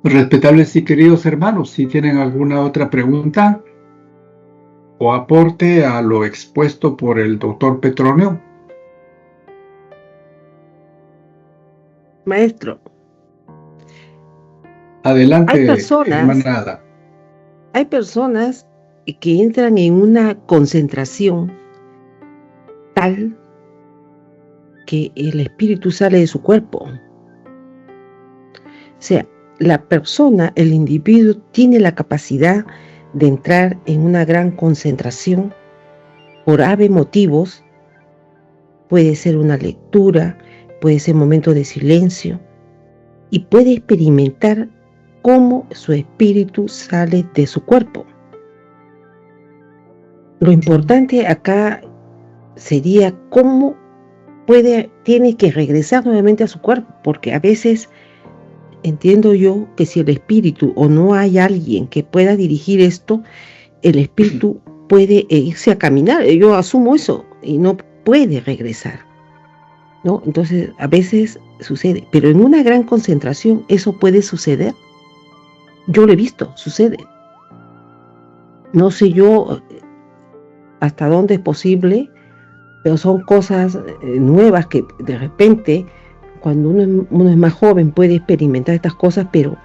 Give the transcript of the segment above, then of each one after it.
Respetables y queridos hermanos, si tienen alguna otra pregunta o aporte a lo expuesto por el doctor Petronio. Maestro, Adelante, hermana Ada. Hay personas que entran en una concentración tal que el espíritu sale de su cuerpo. O sea, la persona, el individuo, tiene la capacidad de entrar en una gran concentración por ave motivos. Puede ser una lectura, puede ser momento de silencio, y puede experimentar cómo su espíritu sale de su cuerpo. Lo importante acá sería cómo tiene que regresar nuevamente a su cuerpo, porque a veces entiendo yo que si el espíritu o no hay alguien que pueda dirigir esto, el espíritu puede irse a caminar. Yo asumo eso y no puede regresar, ¿no? Entonces a veces sucede, pero en una gran concentración eso puede suceder. Yo lo he visto, sucede. No sé yo hasta dónde es posible, pero son cosas nuevas que de repente, cuando uno es más joven, puede experimentar estas cosas, pero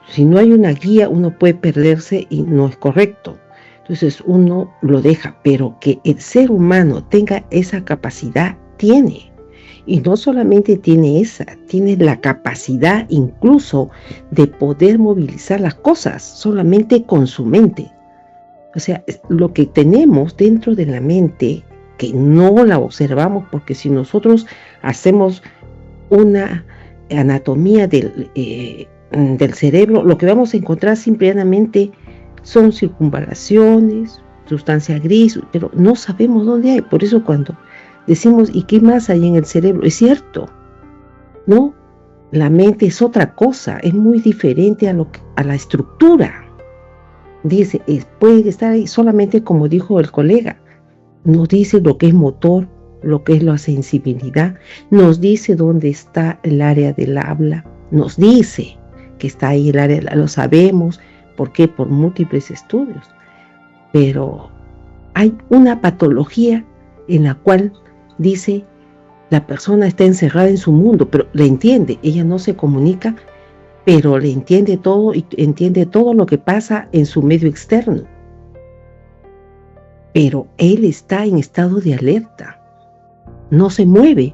si no hay una guía, uno puede perderse y no es correcto. Entonces uno lo deja, pero que el ser humano tenga esa capacidad, tiene. Y no solamente tiene tiene la capacidad incluso de poder movilizar las cosas solamente con su mente. O sea, lo que tenemos dentro de la mente, que no la observamos, porque si nosotros hacemos una anatomía del cerebro, lo que vamos a encontrar simplemente son circunvalaciones, sustancia gris, pero no sabemos dónde hay. Por eso cuando decimos, ¿y qué más hay en el cerebro? Es cierto, ¿no? La mente es otra cosa, es muy diferente a la estructura. Dice, puede estar ahí solamente como dijo el colega, nos dice lo que es motor, lo que es la sensibilidad, nos dice dónde está el área del habla, nos dice que está ahí el área, lo sabemos, ¿por qué? Por múltiples estudios. Pero hay una patología en la cual dice, la persona está encerrada en su mundo, pero le entiende, ella no se comunica, pero le entiende todo y entiende todo lo que pasa en su medio externo. Pero él está en estado de alerta, no se mueve,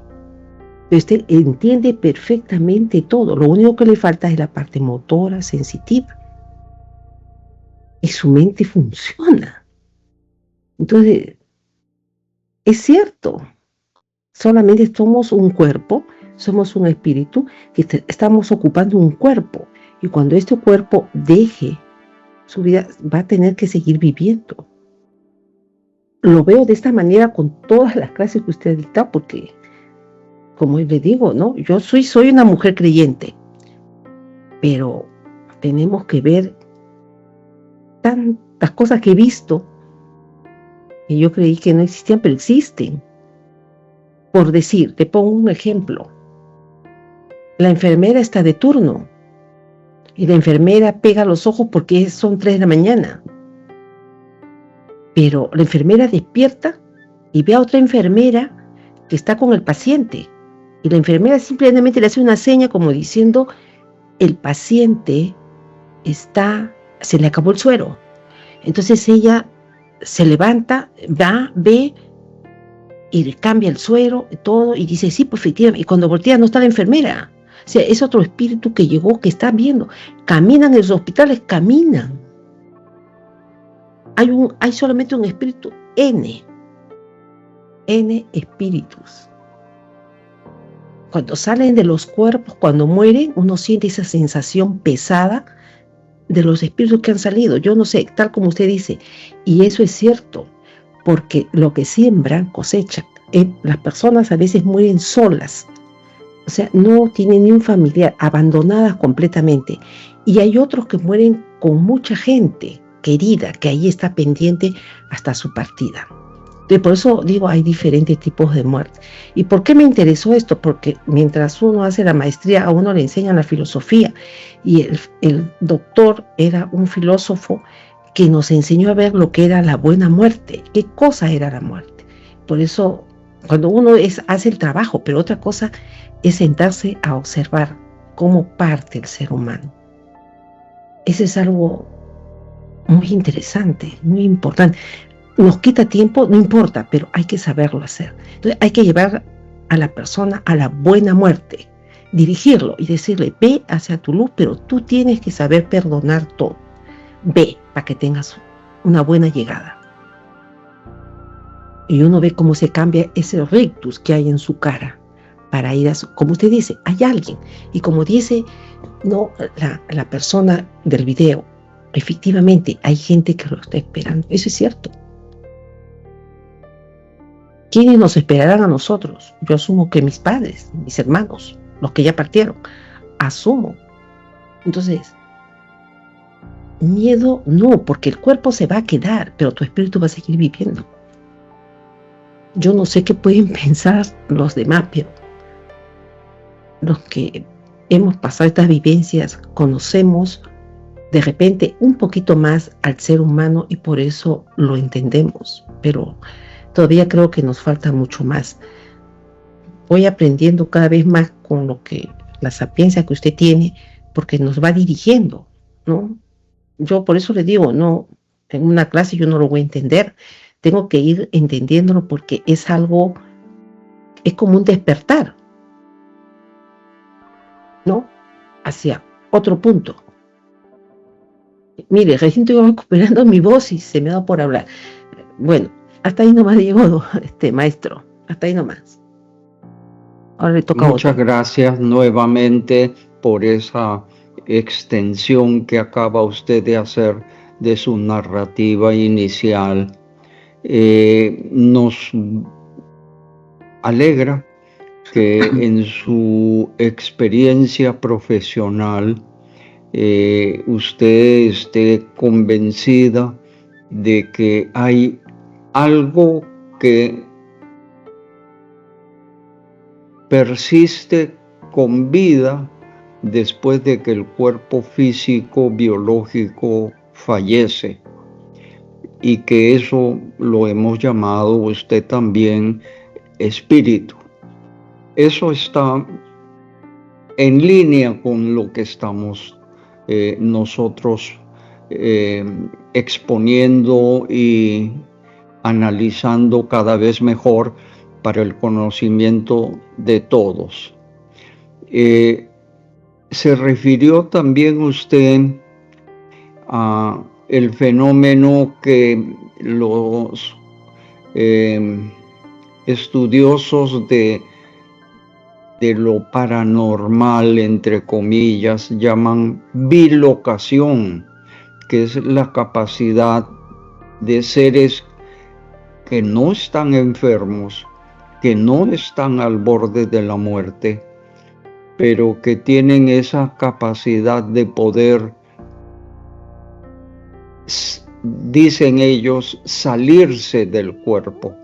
pero usted entiende perfectamente todo. Lo único que le falta es la parte motora, sensitiva. Y su mente funciona. Entonces, es cierto, solamente somos un cuerpo, somos un espíritu que estamos ocupando un cuerpo. Y cuando este cuerpo deje su vida, va a tener que seguir viviendo. Lo veo de esta manera con todas las clases que usted dicta, porque, como le digo, ¿no? Yo soy una mujer creyente, pero tenemos que ver tantas cosas que he visto que yo creí que no existían, pero existen. Por decir, te pongo un ejemplo. La enfermera está de turno y la enfermera pega los ojos porque son 3 de la mañana. Pero la enfermera despierta y ve a otra enfermera que está con el paciente. Y la enfermera simplemente le hace una seña como diciendo, el paciente se le acabó el suero. Entonces ella se levanta, ve y le cambia el suero y todo, y dice, sí, pues efectivamente. Y cuando voltea no está la enfermera. O sea, es otro espíritu que llegó, que está viendo. Caminan en los hospitales, caminan. Hay solamente un espíritu, N espíritus. Cuando salen de los cuerpos, cuando mueren, uno siente esa sensación pesada de los espíritus que han salido. Yo no sé, tal como usted dice, y eso es cierto, porque lo que siembran, cosechan. Las personas a veces mueren solas, o sea, no tienen ni un familiar, abandonadas completamente. Y hay otros que mueren con mucha gente querida, que ahí está pendiente hasta su partida. Por eso digo, hay diferentes tipos de muerte. ¿Y por qué me interesó esto? Porque mientras uno hace la maestría, a uno le enseñan la filosofía, y el doctor era un filósofo que nos enseñó a ver lo que era la buena muerte, qué cosa era la muerte. Por eso, cuando uno hace el trabajo, pero otra cosa es sentarse a observar cómo parte el ser humano. Ese es algo muy interesante, muy importante. Nos quita tiempo, no importa, pero hay que saberlo hacer. Entonces hay que llevar a la persona a la buena muerte, dirigirlo y decirle, ve hacia tu luz, pero tú tienes que saber perdonar todo. Ve para que tengas una buena llegada. Y uno ve cómo se cambia ese rictus que hay en su cara para ir a como usted dice, hay alguien. Y como dice la persona del video, efectivamente hay gente que lo está esperando. Eso es cierto. ¿Quiénes nos esperarán a nosotros? Yo asumo que mis padres, mis hermanos, los que ya partieron. Asumo. Entonces, miedo no, porque el cuerpo se va a quedar, pero tu espíritu va a seguir viviendo. Yo no sé qué pueden pensar los demás, pero los que hemos pasado estas vivencias conocemos de repente un poquito más al ser humano y por eso lo entendemos, pero todavía creo que nos falta mucho más. Voy aprendiendo cada vez más con la sapiencia que usted tiene, porque nos va dirigiendo, ¿no? Yo por eso le digo, no, en una clase yo no lo voy a entender, tengo que ir entendiéndolo porque es algo, es como un despertar, ¿no? Hacia otro punto. Mire, recién estoy recuperando mi voz y se me ha dado por hablar. Bueno, hasta ahí nomás llegó, maestro, hasta ahí nomás. Ahora le toca a otro. Muchas gracias nuevamente por esa extensión que acaba usted de hacer de su narrativa inicial. Nos alegra que en su experiencia profesional usted esté convencida de que hay algo que persiste con vida después de que el cuerpo físico, biológico fallece, y que eso lo hemos llamado usted también espíritu. Eso está en línea con lo que estamos nosotros exponiendo y analizando cada vez mejor para el conocimiento de todos. Se refirió también usted a el fenómeno que los estudiosos de lo paranormal, entre comillas, llaman bilocación, que es la capacidad de seres que no están enfermos, que no están al borde de la muerte, pero que tienen esa capacidad de poder, dicen ellos, salirse del cuerpo.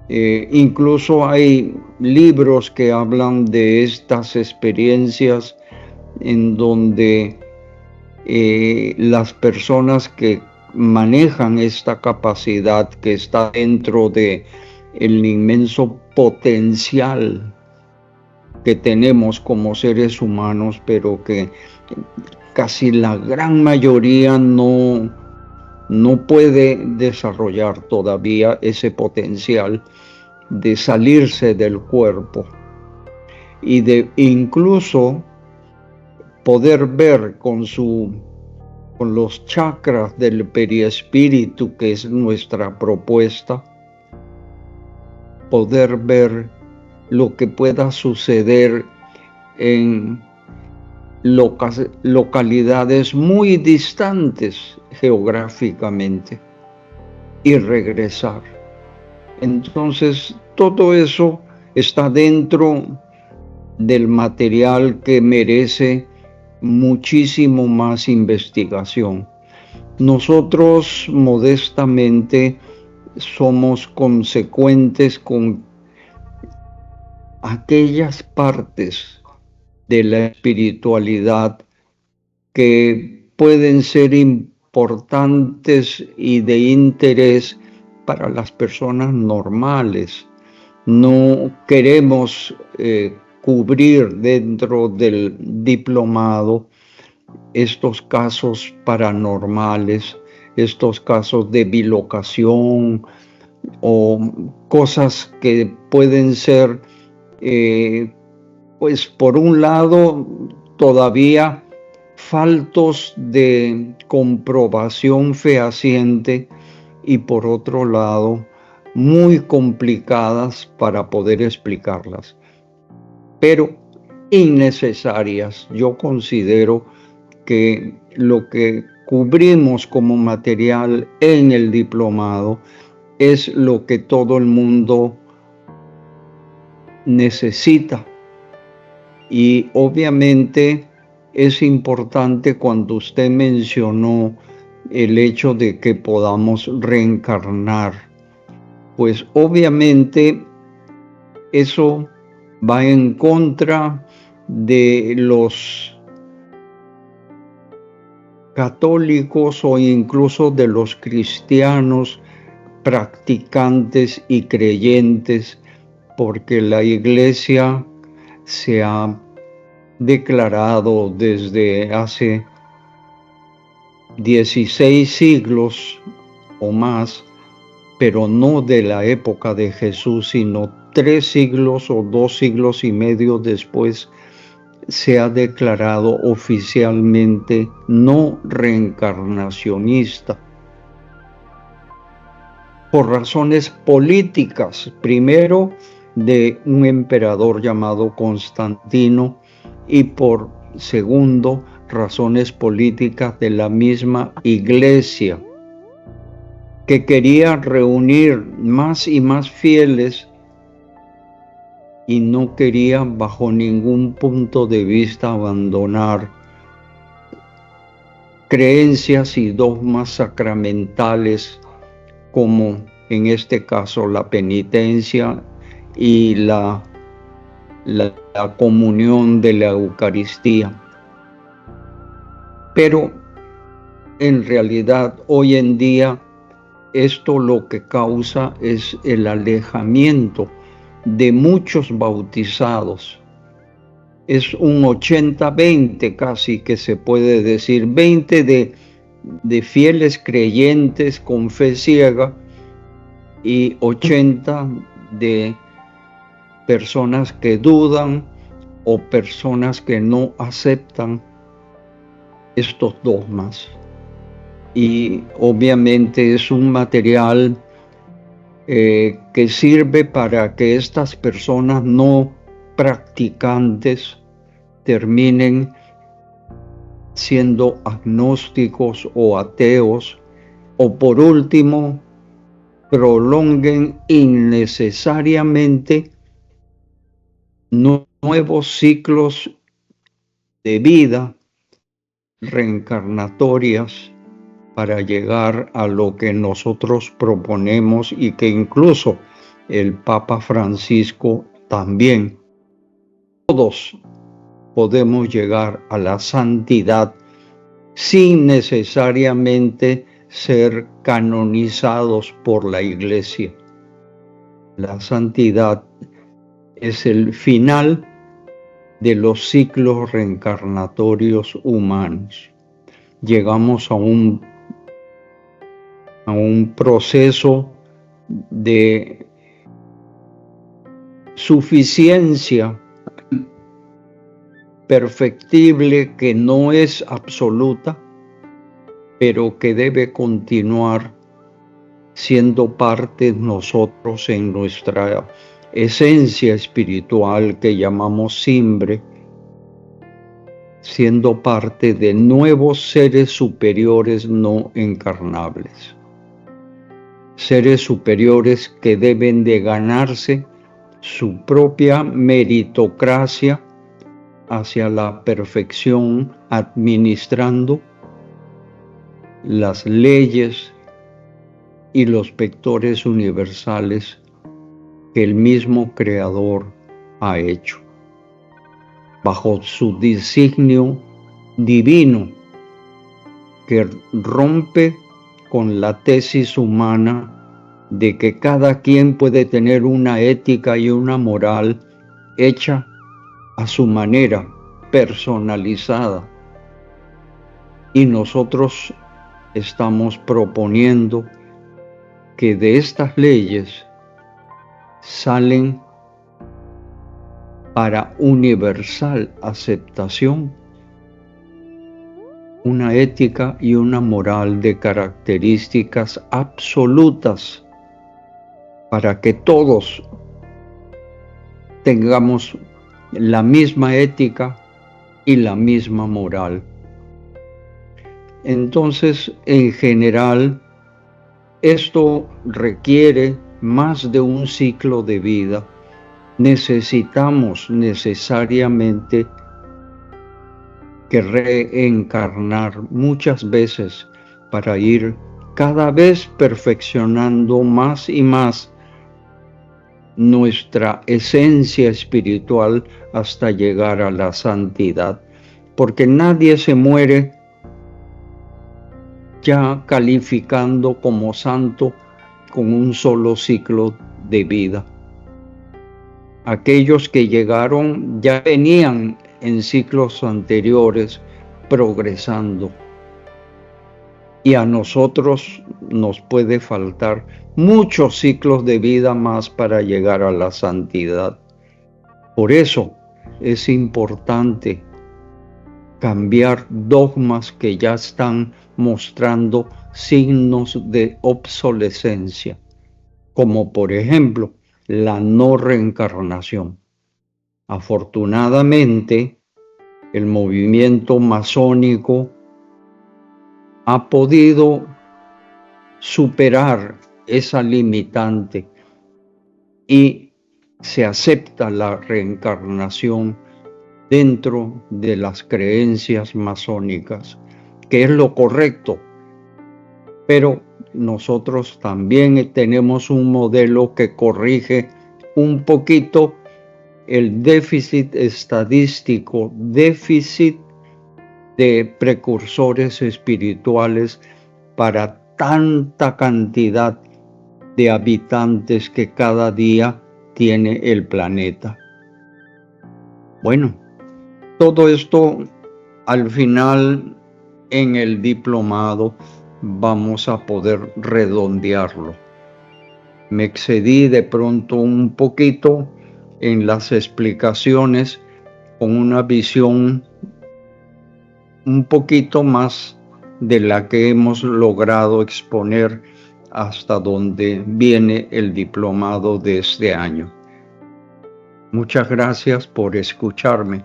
Incluso hay libros que hablan de estas experiencias en donde las personas que manejan esta capacidad que está dentro de el inmenso potencial que tenemos como seres humanos, pero que casi la gran mayoría no puede desarrollar todavía ese potencial de salirse del cuerpo y de incluso poder ver con los chakras del periespíritu, que es nuestra propuesta, poder ver lo que pueda suceder en localidades muy distantes geográficamente y regresar. Entonces, todo eso está dentro del material que merece muchísimo más investigación. Nosotros modestamente somos consecuentes con aquellas partes de la espiritualidad que pueden ser importantes y de interés para las personas normales. No queremos cubrir dentro del diplomado estos casos paranormales, estos casos de bilocación o cosas que pueden ser, pues por un lado, todavía faltos de comprobación fehaciente y por otro lado, muy complicadas para poder explicarlas, pero innecesarias. Yo considero que lo que cubrimos como material en el diplomado es lo que todo el mundo necesita. Y obviamente es importante cuando usted mencionó el hecho de que podamos reencarnar, pues obviamente eso va en contra de los católicos o incluso de los cristianos practicantes y creyentes, porque la Iglesia se ha declarado desde hace 16 siglos o más, pero no de la época de Jesús, sino 3 siglos o 2 siglos y medio después, se ha declarado oficialmente no reencarnacionista. Por razones políticas, primero de un emperador llamado Constantino y por segundo, razones políticas de la misma Iglesia, que quería reunir más y más fieles y no quería bajo ningún punto de vista abandonar creencias y dogmas sacramentales, como en este caso la penitencia y la comunión de la Eucaristía. Pero en realidad hoy en día esto lo que causa es el alejamiento de muchos bautizados. Es un 80-20 casi, que se puede decir, 20 de fieles creyentes con fe ciega y 80 de personas que dudan o personas que no aceptan estos dogmas. Y obviamente es un material que sirve para que estas personas no practicantes terminen siendo agnósticos o ateos, o por último prolonguen innecesariamente nuevos ciclos de vida reencarnatorias para llegar a lo que nosotros proponemos y que incluso el Papa Francisco también. Todos podemos llegar a la santidad sin necesariamente ser canonizados por la Iglesia. La santidad es el final de los ciclos reencarnatorios humanos. Llegamos a un proceso de suficiencia perfectible que no es absoluta, pero que debe continuar siendo parte de nosotros en nuestra esencia espiritual que llamamos simbre, siendo parte de nuevos seres superiores no encarnables. Seres superiores que deben de ganarse su propia meritocracia hacia la perfección, administrando las leyes y los vectores universales que el mismo Creador ha hecho, bajo su designio divino, que rompe con la tesis humana de que cada quien puede tener una ética y una moral hecha a su manera, personalizada. Y nosotros estamos proponiendo que de estas leyes salen para universal aceptación una ética y una moral de características absolutas para que todos tengamos la misma ética y la misma moral. Entonces, en general, esto requiere más de un ciclo de vida. Necesitamos necesariamente que reencarnar muchas veces para ir cada vez perfeccionando más y más nuestra esencia espiritual hasta llegar a la santidad, porque nadie se muere ya calificando como santo con un solo ciclo de vida. Aquellos que llegaron ya venían en ciclos anteriores progresando, y a nosotros nos puede faltar muchos ciclos de vida más para llegar a la santidad. Por eso es importante cambiar dogmas que ya están mostrando signos de obsolescencia, como por ejemplo la no reencarnación. Afortunadamente, el movimiento masónico ha podido superar esa limitante y se acepta la reencarnación dentro de las creencias masónicas, que es lo correcto. Pero nosotros también tenemos un modelo que corrige un poquito el déficit estadístico, déficit de precursores espirituales para tanta cantidad de habitantes que cada día tiene el planeta. Bueno, todo esto al final en el diplomado vamos a poder redondearlo. Me excedí de pronto un poquito en las explicaciones con una visión un poquito más de la que hemos logrado exponer hasta donde viene el diplomado de este año. Muchas gracias por escucharme.